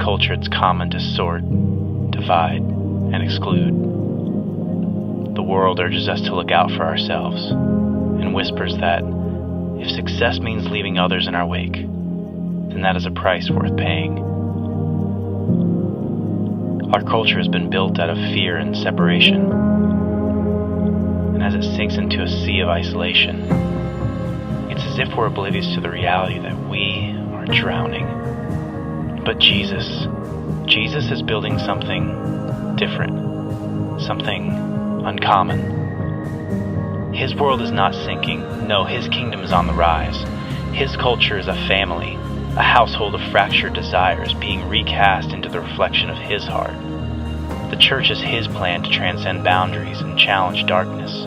culture, it's common to sort, divide, and exclude. The world urges us to look out for ourselves and whispers that if success means leaving others in our wake, then that is a price worth paying. Our culture has been built out of fear and separation, and as it sinks into a sea of isolation, it's as if we're oblivious to the reality that we are drowning. But Jesus is building something different, something uncommon. His world is not sinking. No, his kingdom is on the rise. His culture is a family, a household of fractured desires being recast into the reflection of his heart. The church is his plan to transcend boundaries and challenge darkness.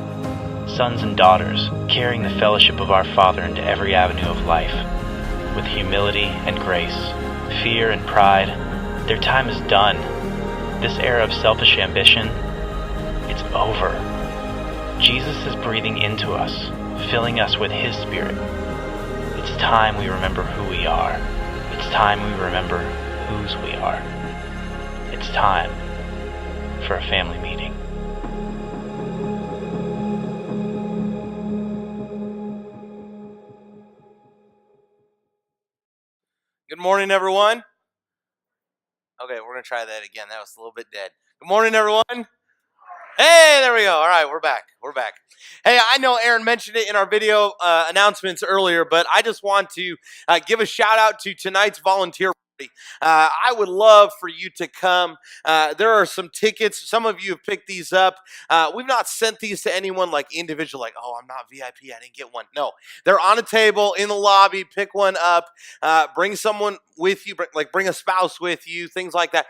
Sons and daughters, carrying the fellowship of our Father into every avenue of life. With humility and grace, fear and pride, their time is done. This era of selfish ambition, it's over. Jesus is breathing into us, filling us with his spirit. It's time we remember who we are. It's time we remember whose we are. It's time for a family meeting. Good morning, everyone. Okay, we're going to try that again. That was a little bit dead. Good morning, everyone. Hey, there we go. All right, we're back. Hey, I know Aaron mentioned it in our video announcements earlier, but I just want to give a shout out to tonight's volunteer party. I would love for you to come. There are some tickets. Some of you have picked these up. We've not sent these to anyone like individual, like, oh, I'm not VIP, I didn't get one. No, they're on a table in the lobby. Pick one up. Bring someone with you, bring a spouse with you, things like that.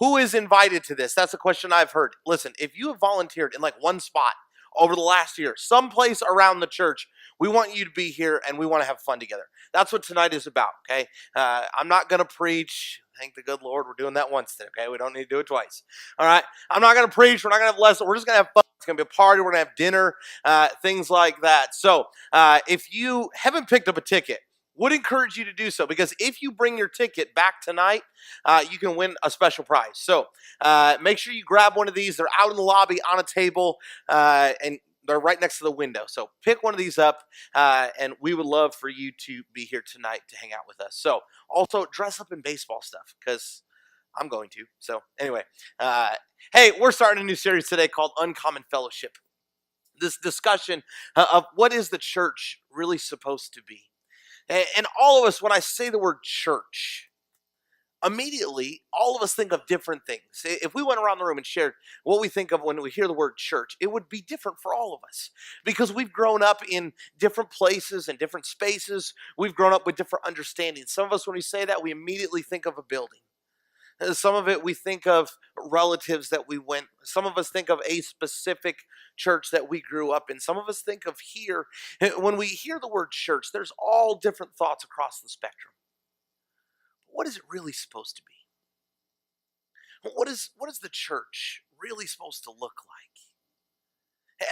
Who is invited to this? That's a question I've heard. Listen, if you have volunteered in like one spot over the last year, someplace around the church, we want you to be here and we want to have fun together. That's what tonight is about, okay? I'm not going to preach. Thank the good Lord we're doing that once today, okay? We don't need to do it twice, all right? I'm not going to preach. We're not going to have lessons. We're just going to have fun. It's going to be a party. We're going to have dinner, things like that. So if you haven't picked up a ticket, would encourage you to do so, because if you bring your ticket back tonight, you can win a special prize. So make sure you grab one of these. They're out in the lobby on a table, and they're right next to the window. So pick one of these up, and we would love for you to be here tonight to hang out with us. So also dress up in baseball stuff, because I'm going to. So anyway, hey, we're starting a new series today called UnCommon Fellowship. This discussion of what is the church really supposed to be. And all of us, when I say the word church, immediately, all of us think of different things. If we went around the room and shared what we think of when we hear the word church, it would be different for all of us, because we've grown up in different places and different spaces. We've grown up with different understandings. Some of us, when we say that, we immediately think of a building. Some of it we think of relatives that we went. Some of us think of a specific church that we grew up in. Some of us think of here. When we hear the word church, there's all different thoughts across the spectrum. What is it really supposed to be? What is the church really supposed to look like?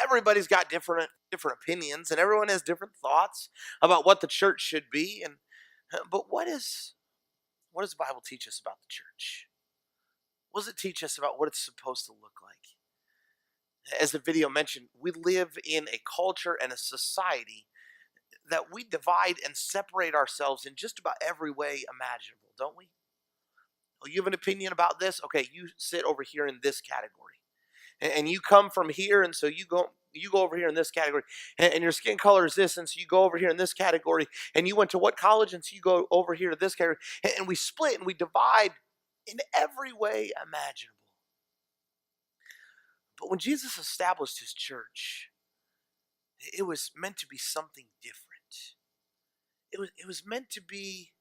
Everybody's got different opinions, and everyone has different thoughts about what the church should be. But what does the Bible teach us about the church? What does it teach us about what it's supposed to look like? As the video mentioned, we live in a culture and a society that we divide and separate ourselves in just about every way imaginable, don't we? Oh, you have an opinion about this? Okay, you sit over here in this category. And you come from here, and so you go over here in this category. And your skin color is this, and so you go over here in this category. And you went to what college, and so you go over here to this category. And we split and we divide in every way imaginable. But when Jesus established his church, it was meant to be something different. It was not meant to be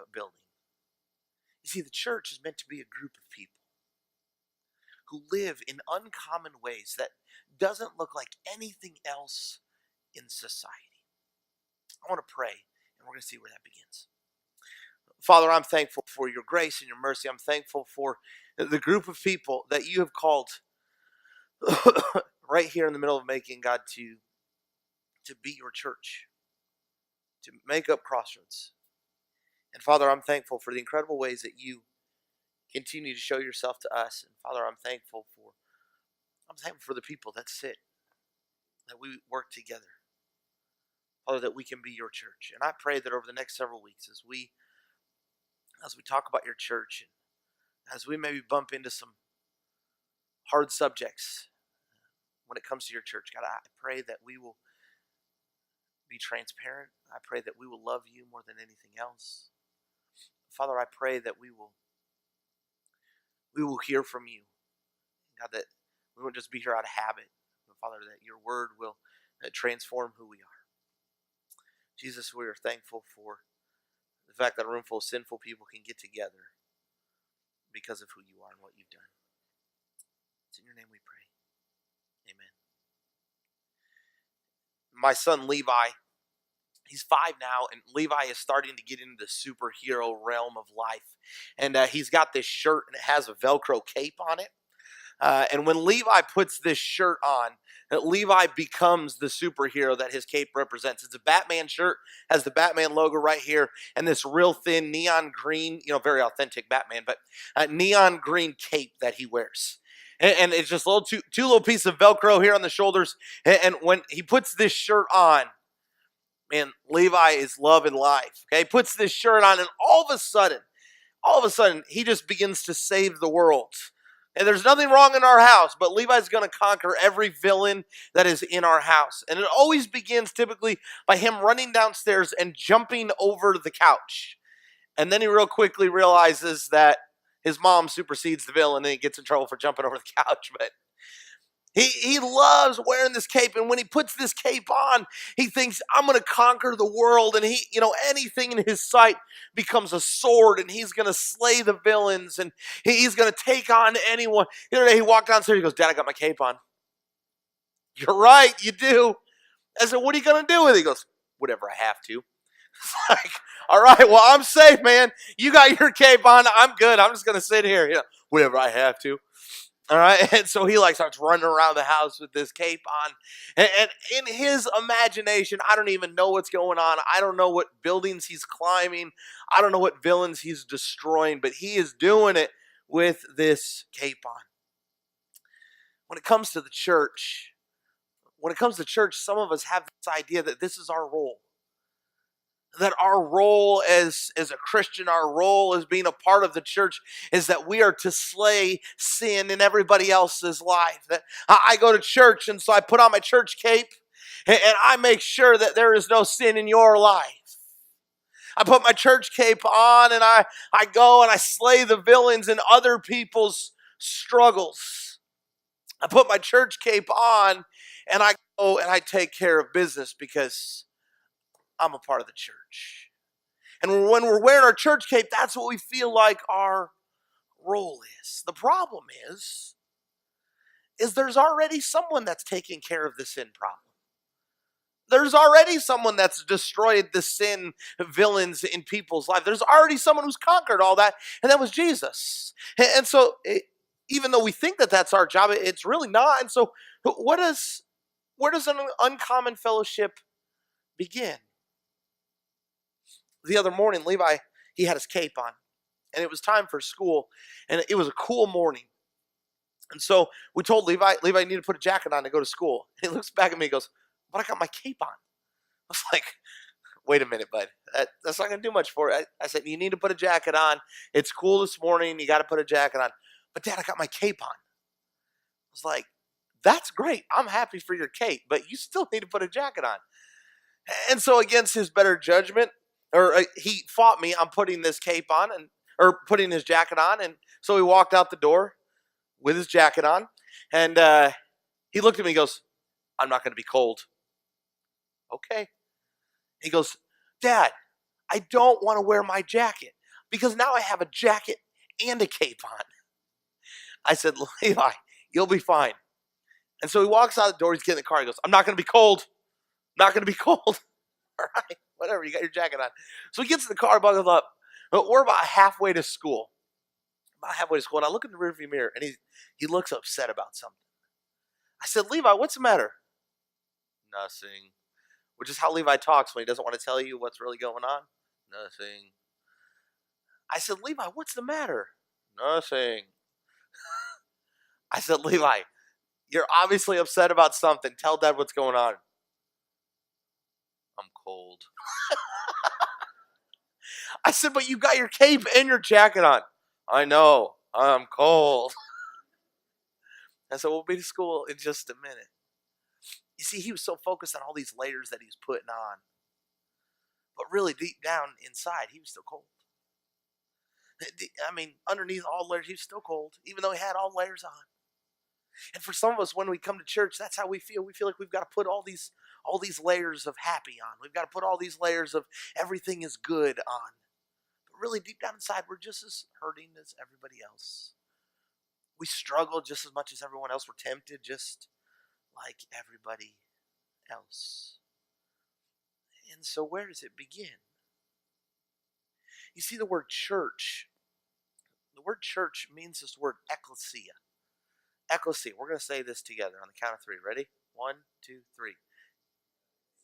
a building. You see, the church is meant to be a group of people who live in uncommon ways that doesn't look like anything else in society. I want to pray, and we're going to see where that begins. Father, I'm thankful for your grace and your mercy. I'm thankful for the group of people that you have called right here in the middle of Macon, God, to be your church, to make up Crossroads. And Father, I'm thankful for the incredible ways that you continue to show yourself to us. And Father, I'm thankful for the people that sit, that we work together. Father, that we can be your church. And I pray that over the next several weeks, as we talk about your church, and as we maybe bump into some hard subjects when it comes to your church, God, I pray that we will be transparent. I pray that we will love you more than anything else. Father, I pray that we will hear from you. God, that we won't just be here out of habit, but Father, that your word will transform who we are. Jesus, we are thankful for the fact that a room full of sinful people can get together because of who you are and what you've done. It's in your name we pray. Amen. My son Levi, he's 5 now, and Levi is starting to get into the superhero realm of life. And he's got this shirt, and it has a Velcro cape on it. And when Levi puts this shirt on, Levi becomes the superhero that his cape represents. It's a Batman shirt, has the Batman logo right here, and this real thin neon green, very authentic Batman, but neon green cape that he wears. And it's just two little pieces of Velcro here on the shoulders. And when he puts this shirt on, man, Levi is loving life. Okay, he puts this shirt on, and all of a sudden, he just begins to save the world. And there's nothing wrong in our house, but Levi's going to conquer every villain that is in our house. And it always begins typically by him running downstairs and jumping over the couch. And then he real quickly realizes that his mom supersedes the villain, and he gets in trouble for jumping over the couch. But he loves wearing this cape, and when he puts this cape on, he thinks, I'm going to conquer the world, and anything in his sight becomes a sword, and he's going to slay the villains, and he's going to take on anyone. The other day, he walked downstairs, he goes, Dad, I got my cape on. You're right, you do. I said, what are you going to do with it? He goes, whatever I have to. It's like, all right, well, I'm safe, man. You got your cape on. I'm good. I'm just going to sit here. Whatever I have to. All right, and so he starts running around the house with this cape on, and in his imagination, I don't even know what's going on. I don't know what buildings he's climbing. I don't know what villains he's destroying, but he is doing it with this cape on. When it comes to church, some of us have this idea that this is our role. That our role as a Christian, our role as being a part of the church is that we are to slay sin in everybody else's life. That I go to church, and so I put on my church cape, and I make sure that there is no sin in your life. I put my church cape on, and I go and I slay the villains in other people's struggles. I put my church cape on, and I go and I take care of business because I'm a part of the church. And when we're wearing our church cape, that's what we feel like our role is. The problem is there's already someone that's taking care of the sin problem. There's already someone that's destroyed the sin villains in people's life. There's already someone who's conquered all that, and that was Jesus. And so even though we think that that's our job, it's really not. And so where does an uncommon fellowship begin? The other morning, Levi, he had his cape on, and it was time for school, and it was a cool morning. And so we told Levi, you need to put a jacket on to go to school. And he looks back at me and goes, but I got my cape on. I was like, wait a minute, bud. That's not going to do much for it. I said, you need to put a jacket on. It's cool this morning. You got to put a jacket on. But Dad, I got my cape on. I was like, that's great. I'm happy for your cape, but you still need to put a jacket on. And so against his better judgment, he fought me on putting this cape on or putting his jacket on. And so he walked out the door with his jacket on. And he looked at me and goes, I'm not going to be cold. Okay. He goes, Dad, I don't want to wear my jacket because now I have a jacket and a cape on. I said, Levi, you'll be fine. And so he walks out the door. He's getting in the car. He goes, I'm not going to be cold. Not going to be cold. All right, whatever, you got your jacket on. So he gets in the car, buckles up. But we're about halfway to school. And I look in the rearview mirror, and he looks upset about something. I said, Levi, what's the matter? Nothing. Which is how Levi talks when he doesn't want to tell you what's really going on. Nothing. I said, Levi, what's the matter? Nothing. I said, Levi, you're obviously upset about something. Tell Dad what's going on. I'm cold. I said, but you got your cape and your jacket on. I know. I'm cold. I said, we'll be to school in just a minute. You see, he was so focused on all these layers that he was putting on. But really, deep down inside, he was still cold. I mean, underneath all layers, he was still cold, even though he had all layers on. And for some of us, when we come to church, that's how we feel. We feel like we've got to put all these layers of happy on. We've got to put all these layers of everything is good on. But really, deep down inside, we're just as hurting as everybody else. We struggle just as much as everyone else. We're tempted just like everybody else. And so where does it begin? You see, the word church means this word ecclesia. Ecclesia. We're going to say this together on the count of three. Ready? 1, 2, 3.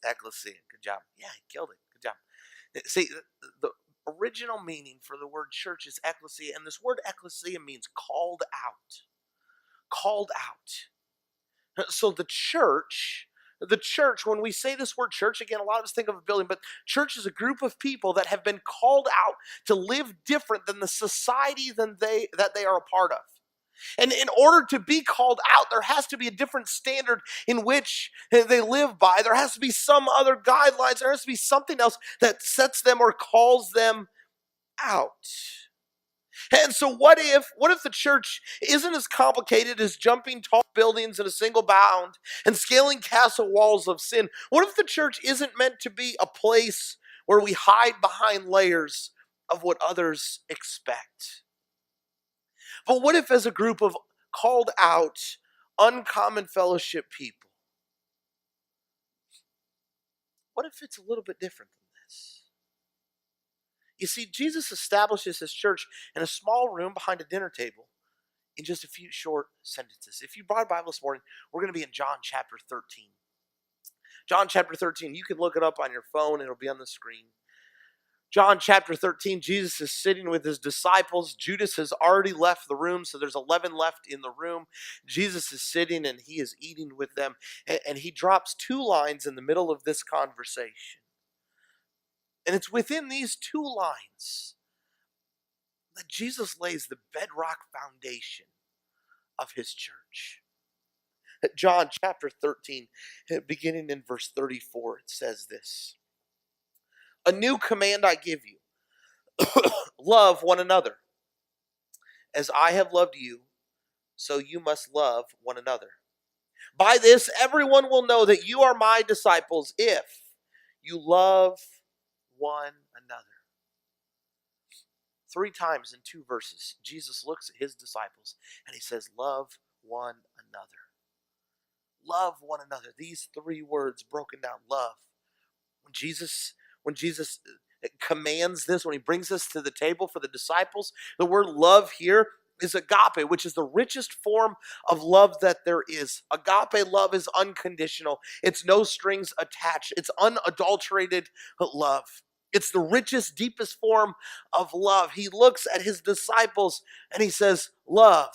Ecclesia. Good job. Yeah, he killed it. Good job. See, the original meaning for the word church is ecclesia, and this word ecclesia means called out. Called out. So the church, when we say this word church, again, a lot of us think of a building, but church is a group of people that have been called out to live different than the society that they are a part of. And in order to be called out, there has to be a different standard in which they live by. There has to be some other guidelines. There has to be something else that sets them or calls them out. And so what if the church isn't as complicated as jumping tall buildings in a single bound and scaling castle walls of sin? What if the church isn't meant to be a place where we hide behind layers of what others expect? But what if, as a group of called out, uncommon fellowship people, what if it's a little bit different than this? You see, Jesus establishes his church in a small room behind a dinner table in just a few short sentences. If you brought a Bible this morning, we're going to be in John chapter 13. John chapter 13, you can look it up on your phone. It'll be on the screen. John chapter 13, Jesus is sitting with his disciples. Judas has already left the room, so there's 11 left in the room. Jesus is sitting and he is eating with them. And he drops 2 lines in the middle of this conversation. And it's within these 2 lines that Jesus lays the bedrock foundation of his church. John chapter 13, beginning in verse 34, it says this. A new command I give you. Love one another. As I have loved you, so you must love one another. By this, everyone will know that you are my disciples if you love one another. 3 times in 2 verses, Jesus looks at his disciples and he says, love one another. Love one another. These 3 words broken down, love. When Jesus commands this, when he brings this to the table for the disciples, the word love here is agape, which is the richest form of love that there is. Agape love is unconditional. It's no strings attached. It's unadulterated love. It's the richest, deepest form of love. He looks at his disciples and he says, love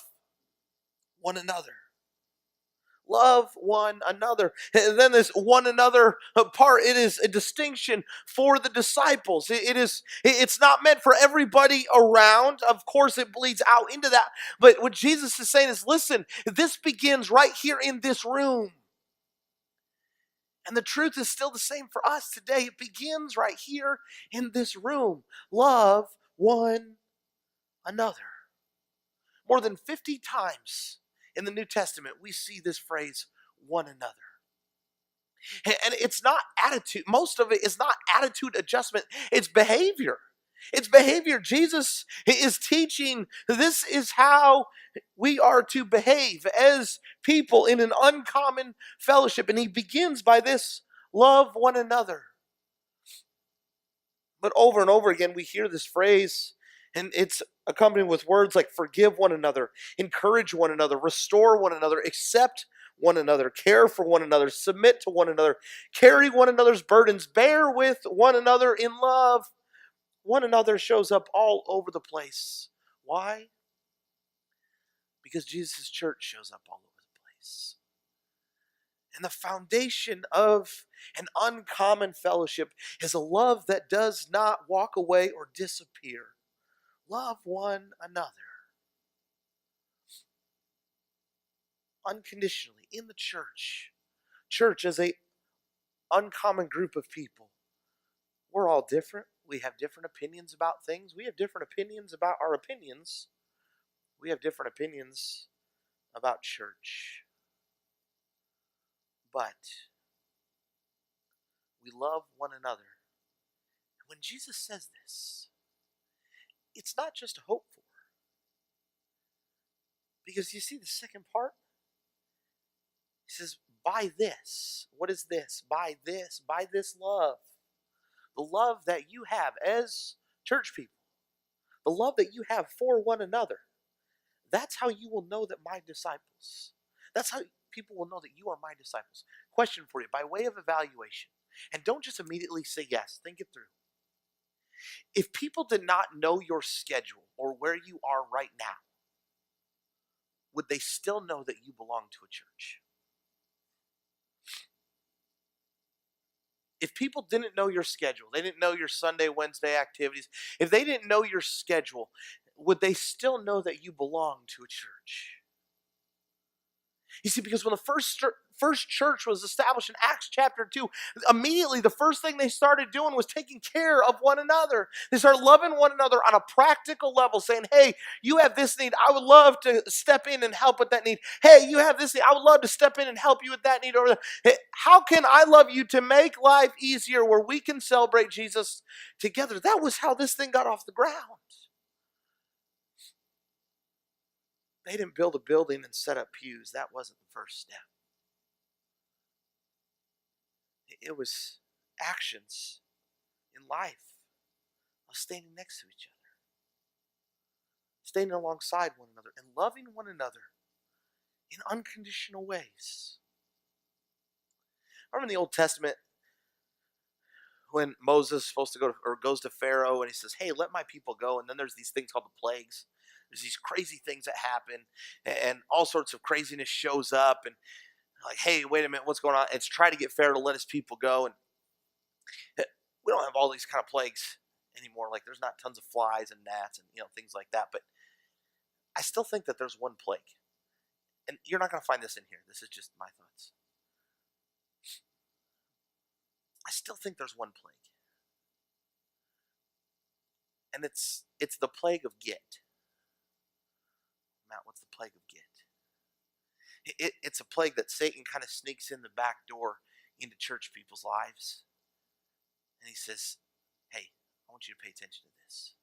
one another. Love one another. And then this one another part, it is a distinction for the disciples. It's not meant for everybody around. Of course, it bleeds out into that. But what Jesus is saying is, listen, this begins right here in this room. And the truth is still the same for us today. It begins right here in this room. Love one another. More than 50 times in the New Testament, we see this phrase, one another. And it's not attitude. Most of it is not attitude adjustment. It's behavior. It's behavior. Jesus is teaching this is how we are to behave as people in an uncommon fellowship. And he begins by this, love one another. But over and over again, we hear this phrase, and it's accompanied with words like forgive one another, encourage one another, restore one another, accept one another, care for one another, submit to one another, carry one another's burdens, bear with one another in love. one another shows up all over the place. Why? Because Jesus' church shows up all over the place. And the foundation of an uncommon fellowship is a love that does not walk away or disappear. Love one another unconditionally in the church. Church is a uncommon group of people. We're all different. We have different opinions about things. We have different opinions about our opinions. We have different opinions about church. But we love one another. And when Jesus says this, it's not just a hope for. Because you see the second part? He says, by this. What is this? By this. By this love. The love that you have as church people. The love that you have for one another. That's how you will know that my disciples. That's how people will know that you are my disciples. Question for you, by way of evaluation. And don't just immediately say yes. Think it through. If people did not know your schedule or where you are right now, would they still know that you belong to a church? If people didn't know your schedule, they didn't know your Sunday, Wednesday activities, if they didn't know your schedule, would they still know that you belong to a church? You see, because when the first church was established in Acts chapter 2, immediately the first thing they started doing was taking care of one another. They started loving one another on a practical level, saying, hey, you have this need. I would love to step in and help with that need. Hey, you have this need. I would love to step in and help you with that need over there. Hey, how can I love you to make life easier where we can celebrate Jesus together? That was how this thing got off the ground. They didn't build a building and set up pews. That wasn't the first step. It was actions in life of standing next to each other, standing alongside one another, and loving one another in unconditional ways. Remember in the Old Testament when Moses is supposed to go to, or goes to Pharaoh and he says, hey, let my people go. And then there's these things called the plagues. There's these crazy things that happen and all sorts of craziness shows up and like, hey, wait a minute, what's going on? And it's trying to get Pharaoh to let his people go. And we don't have all these kind of plagues anymore. Like there's not tons of flies and gnats and things like that. But I still think that there's one plague. And you're not going to find this in here. This is just my thoughts. I still think there's one plague. And it's the plague of get. Matt, what's the plague of get? It's a plague that Satan kind of sneaks in the back door into church people's lives. And he says, hey, I want you to pay attention to this.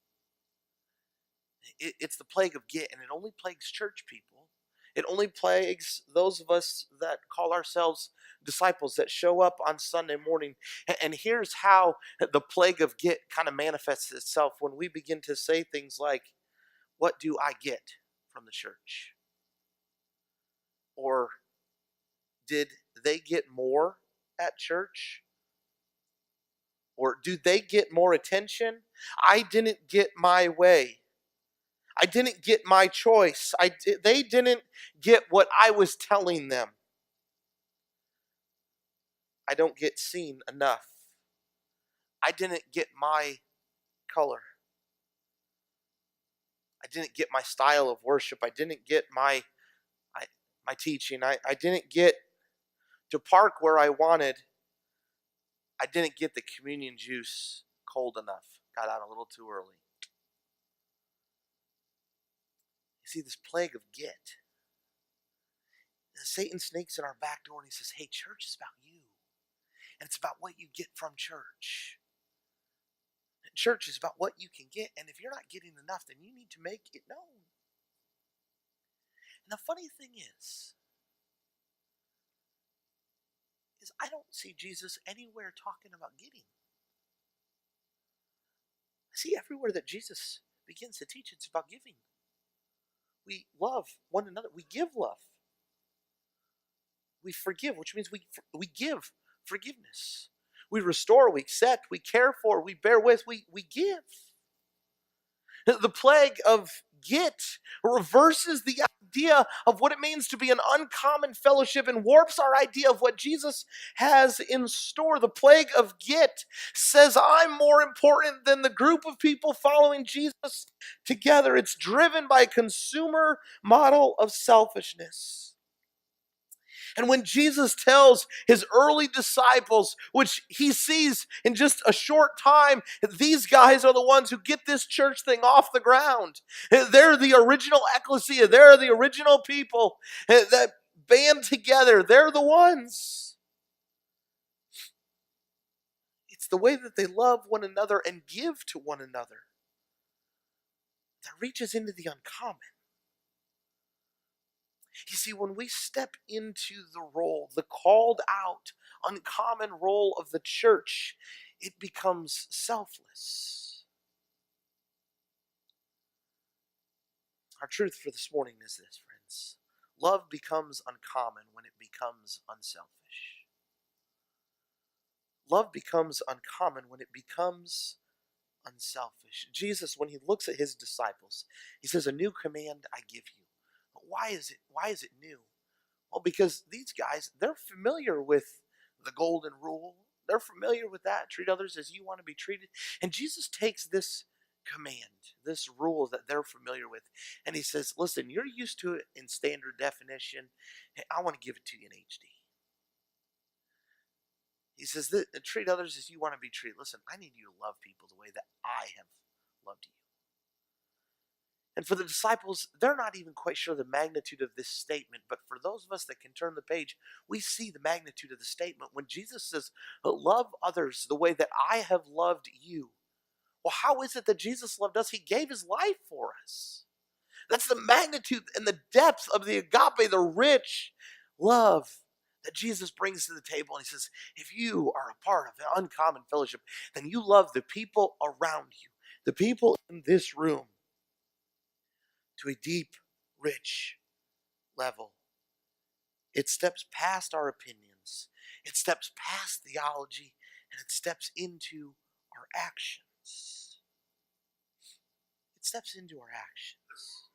It's the plague of get, and it only plagues church people. It only plagues those of us that call ourselves disciples that show up on Sunday morning. And here's how the plague of get kind of manifests itself when we begin to say things like, what do I get from the church? Or did they get more at church? Or do they get more attention? I didn't get my way. I didn't get my choice. They didn't get what I was telling them. I don't get seen enough. I didn't get my color. I didn't get my style of worship. I didn't get my teaching. I didn't get to park where I wanted. I didn't get the communion juice cold enough. Got out a little too early. You see, this plague of get. And Satan sneaks in our back door and he says, hey, church is about you. And it's about what you get from church. And church is about what you can get. And if you're not getting enough, then you need to make it known. And the funny thing is I don't see Jesus anywhere talking about getting. I see everywhere that Jesus begins to teach, it's about giving. We love one another. We give love. We forgive, which means we give forgiveness. We restore, we accept, we care for, we bear with, we give. The plague of get reverses the idea of what it means to be an uncommon fellowship and warps our idea of what Jesus has in store. The plague of get says I'm more important than the group of people following Jesus together. It's driven by a consumer model of selfishness. And when Jesus tells his early disciples, which he sees in just a short time, these guys are the ones who get this church thing off the ground. They're the original ecclesia. They're the original people that band together. They're the ones. It's the way that they love one another and give to one another that reaches into the uncommon. You see, when we step into the role, the called out, uncommon role of the church, it becomes selfless. Our truth for this morning is this, friends. Love becomes uncommon when it becomes unselfish. Love becomes uncommon when it becomes unselfish. Jesus, when he looks at his disciples, he says, "A new command I give you." Why is it new? Well, because these guys, they're familiar with the golden rule. They're familiar with that. Treat others as you want to be treated. And Jesus takes this command, this rule that they're familiar with, and he says, listen, you're used to it in standard definition. Hey, I want to give it to you in HD. He says, treat others as you want to be treated. Listen, I need you to love people the way that I have loved you. And for the disciples, they're not even quite sure the magnitude of this statement. But for those of us that can turn the page, we see the magnitude of the statement. When Jesus says, love others the way that I have loved you. Well, how is it that Jesus loved us? He gave his life for us. That's the magnitude and the depth of the agape, the rich love that Jesus brings to the table. And he says, if you are a part of the uncommon fellowship, then you love the people around you, the people in this room, to a deep, rich level. It steps past our opinions. It steps past theology, and it steps into our actions. It steps into our actions.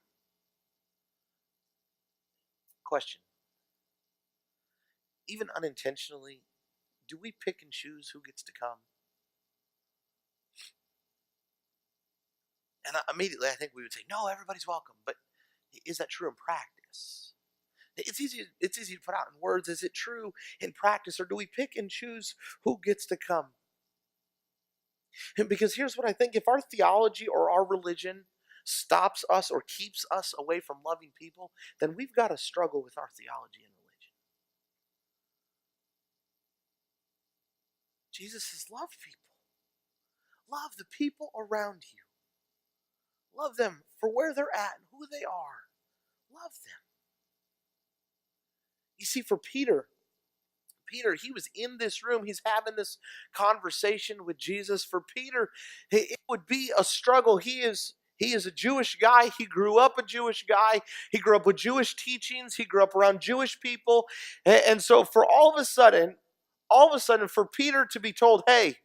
Question. Even unintentionally, do we pick and choose who gets to come? And immediately I think we would say, no, everybody's welcome. But is that true in practice? It's easy to put out in words. Is it true in practice? Or do we pick and choose who gets to come? And because here's what I think. If our theology or our religion stops us or keeps us away from loving people, then we've got to struggle with our theology and religion. Jesus says, love people. Love the people around you. Love them for where they're at and who they are. Love them. You see, for Peter, he was in this room. He's having this conversation with Jesus. For Peter, it would be a struggle. He is a Jewish guy. He grew up a Jewish guy. He grew up with Jewish teachings. He grew up around Jewish people. And so for all of a sudden, for Peter to be told, hey,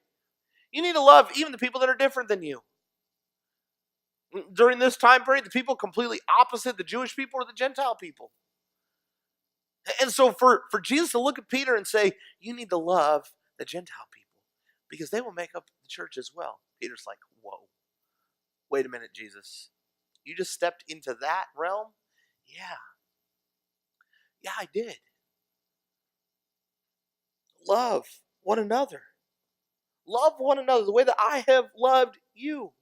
you need to love even the people that are different than you. During this time period, the people completely opposite the Jewish people or the Gentile people. And so for Jesus to look at Peter and say, you need to love the Gentile people because they will make up the church as well. Peter's like, whoa, wait a minute, Jesus. You just stepped into that realm? Yeah, I did. Love one another. Love one another the way that I have loved you.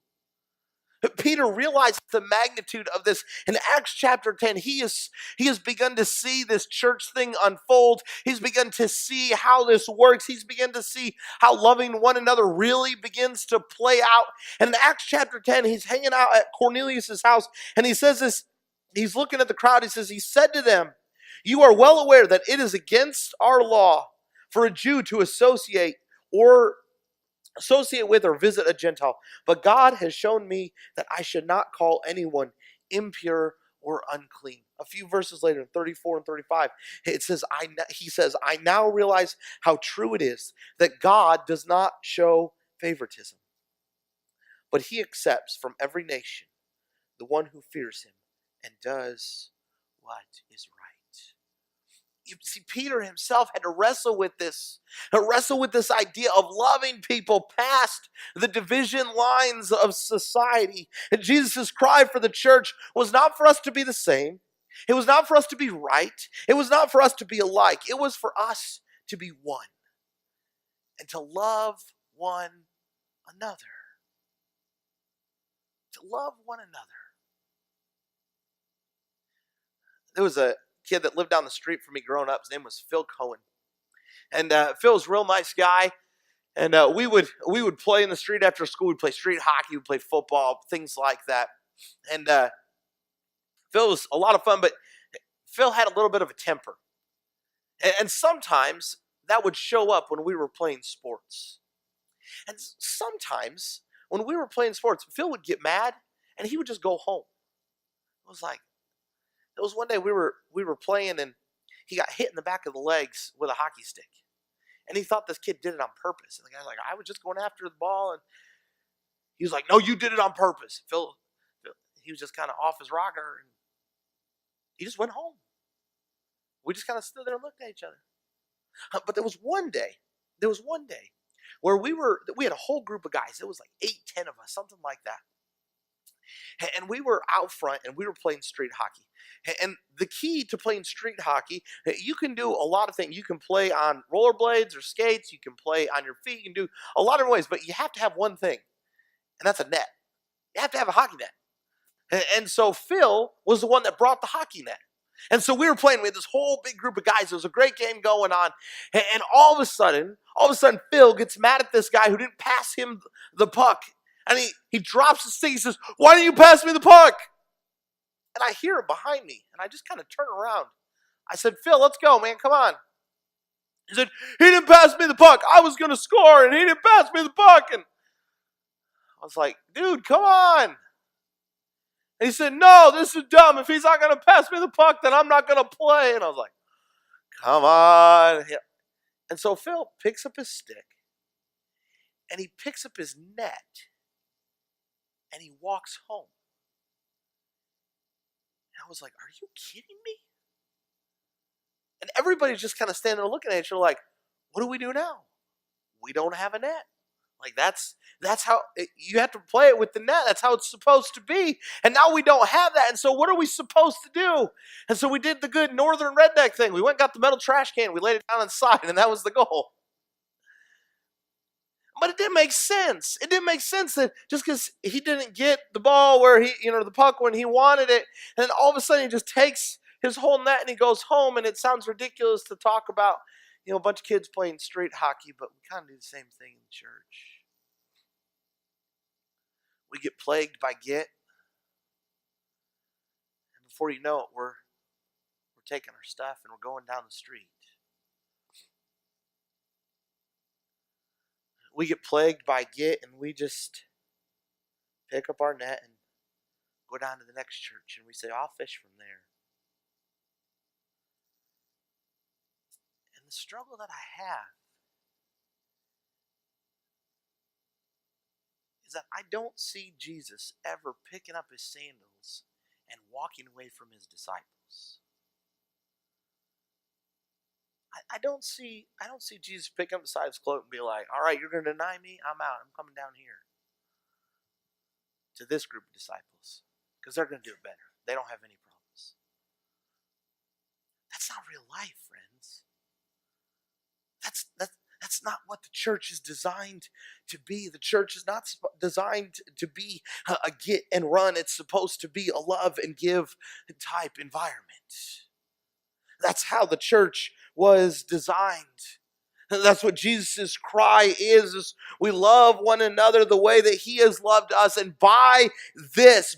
Peter realized the magnitude of this. In Acts chapter 10, he has begun to see this church thing unfold. He's begun to see how this works. He's begun to see how loving one another really begins to play out. And in Acts chapter 10, he's hanging out at Cornelius' house, and he says this, he's looking at the crowd, he says, he said to them, you are well aware that it is against our law for a Jew to associate with or visit a Gentile. But God has shown me that I should not call anyone impure or unclean. A few verses later, in 34 and 35, it says, he says, I now realize how true it is that God does not show favoritism, but he accepts from every nation the one who fears him and does what is right. You see, Peter himself had to wrestle with this idea of loving people past the division lines of society. And Jesus' cry for the church was not for us to be the same. It was not for us to be right. It was not for us to be alike. It was for us to be one and to love one another. To love one another. There was a kid that lived down the street from me growing up. His name was Phil Cohen. And Phil was a real nice guy. And we would play in the street after school. We'd play street hockey. We'd play football, things like that. And Phil was a lot of fun, but Phil had a little bit of a temper. And sometimes that would show up when we were playing sports. And sometimes when we were playing sports, Phil would get mad and he would just go home. It was one day we were playing and he got hit in the back of the legs with a hockey stick. And he thought this kid did it on purpose. And the guy's like, I was just going after the ball. And he was like, no, you did it on purpose. Phil, he was just kind of off his rocker. And he just went home. We just kind of stood there and looked at each other. But there was one day where we had a whole group of guys. It was like 8, 10 of us, something like that. And we were out front and we were playing street hockey. And the key to playing street hockey, you can do a lot of things. You can play on rollerblades or skates. You can play on your feet. You can do a lot of ways, but you have to have one thing, and that's a net. You have to have a hockey net. And so Phil was the one that brought the hockey net. And so we were playing with this whole big group of guys. There was a great game going on. And all of a sudden, Phil gets mad at this guy who didn't pass him the puck. And he drops his stick. He says, why didn't you pass me the puck? And I hear it behind me. And I just kind of turn around. I said, Phil, let's go, man. Come on. He said, he didn't pass me the puck. I was going to score, and he didn't pass me the puck. And I was like, dude, come on. And he said, no, this is dumb. If he's not going to pass me the puck, then I'm not going to play. And I was like, come on. And so Phil picks up his stick, and he picks up his net, and he walks home. And I was like, are you kidding me? And everybody's just kind of standing there looking at each other like, what do we do now? We don't have a net. Like that's how you have to play it with the net. That's how it's supposed to be. And now we don't have that. And so what are we supposed to do? And so we did the good northern redneck thing. We went and got the metal trash can. We laid it down on the side, and that was the goal. But it didn't make sense. It didn't make sense that just because he didn't get the ball where the puck when he wanted it, and then all of a sudden he just takes his whole net and he goes home. And it sounds ridiculous to talk about, a bunch of kids playing street hockey, but we kind of do the same thing in church. We get plagued by guilt, and before you know it, we're taking our stuff and we're going down the street. We get plagued by guilt, and we just pick up our net and go down to the next church, and we say, I'll fish from there. And the struggle that I have is that I don't see Jesus ever picking up his sandals and walking away from his disciples. I don't see Jesus pick up the side of his cloak and be like, all right, you're going to deny me? I'm out. I'm coming down here to this group of disciples because they're going to do it better. They don't have any problems. That's not real life, friends. That's not what the church is designed to be. The church is not designed to be a get and run. It's supposed to be a love and give type environment. That's how the church was designed. That's what Jesus' cry is we love one another the way that he has loved us. And by this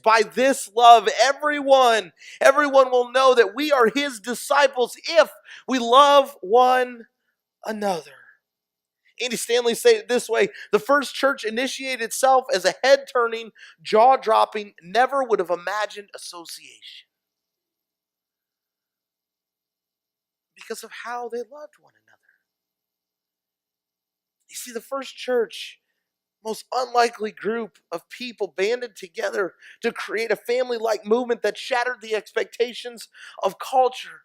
love, everyone will know that we are his disciples if we love one another. Andy Stanley said it this way: the first church initiated itself as a head-turning, jaw-dropping, never would have imagined association. Because of how they loved one another. You see, the first church most unlikely group of people banded together to create a family-like movement that shattered the expectations of culture.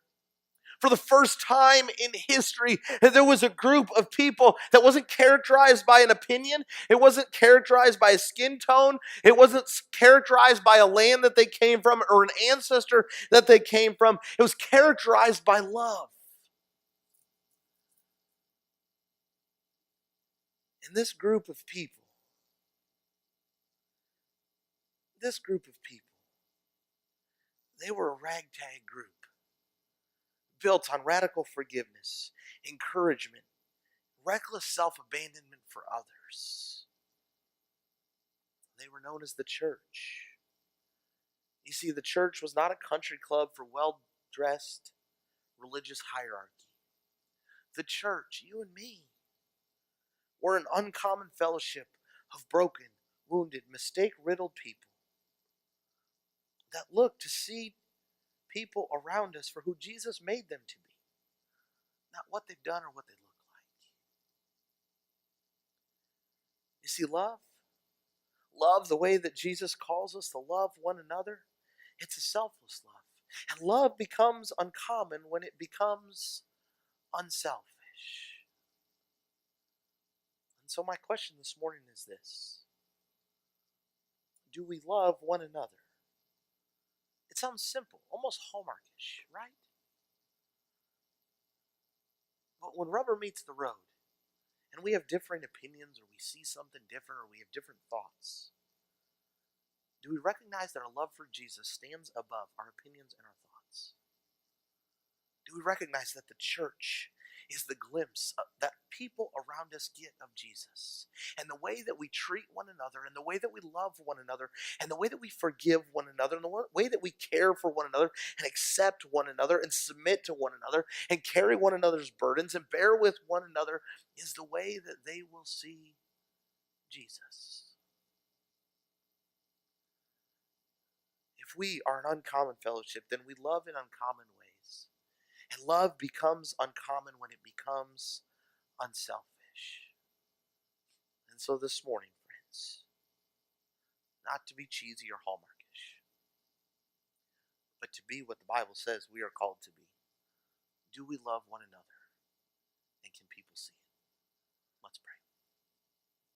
For the first time in history, there was a group of people that wasn't characterized by an opinion. It wasn't characterized by a skin tone. It wasn't characterized by a land that they came from or an ancestor that they came from. It was characterized by love. And this group of people, they were a ragtag group built on radical forgiveness, encouragement, reckless self-abandonment for others. They were known as the church. You see, the church was not a country club for well-dressed religious hierarchy. The church, you and me, were an uncommon fellowship of broken, wounded, mistake-riddled people that look to see people around us for who Jesus made them to be, not what they've done or what they look like. You see, love the way that Jesus calls us to love one another, it's a selfless love. And love becomes uncommon when it becomes unselfish. And so my question this morning is this: do we love one another? It sounds simple, almost Hallmarkish, right? But when rubber meets the road, and we have different opinions, or we see something different, or we have different thoughts, do we recognize that our love for Jesus stands above our opinions and our thoughts? Do we recognize that the church is the glimpse that people around us get of Jesus? And the way that we treat one another, and the way that we love one another, and the way that we forgive one another, and the way that we care for one another, and accept one another, and submit to one another, and carry one another's burdens, and bear with one another, is the way that they will see Jesus. If we are an uncommon fellowship, then we love in uncommon ways. And love becomes uncommon when it becomes unselfish. And so this morning, friends, not to be cheesy or Hallmarkish, but to be what the Bible says we are called to be, do we love one another?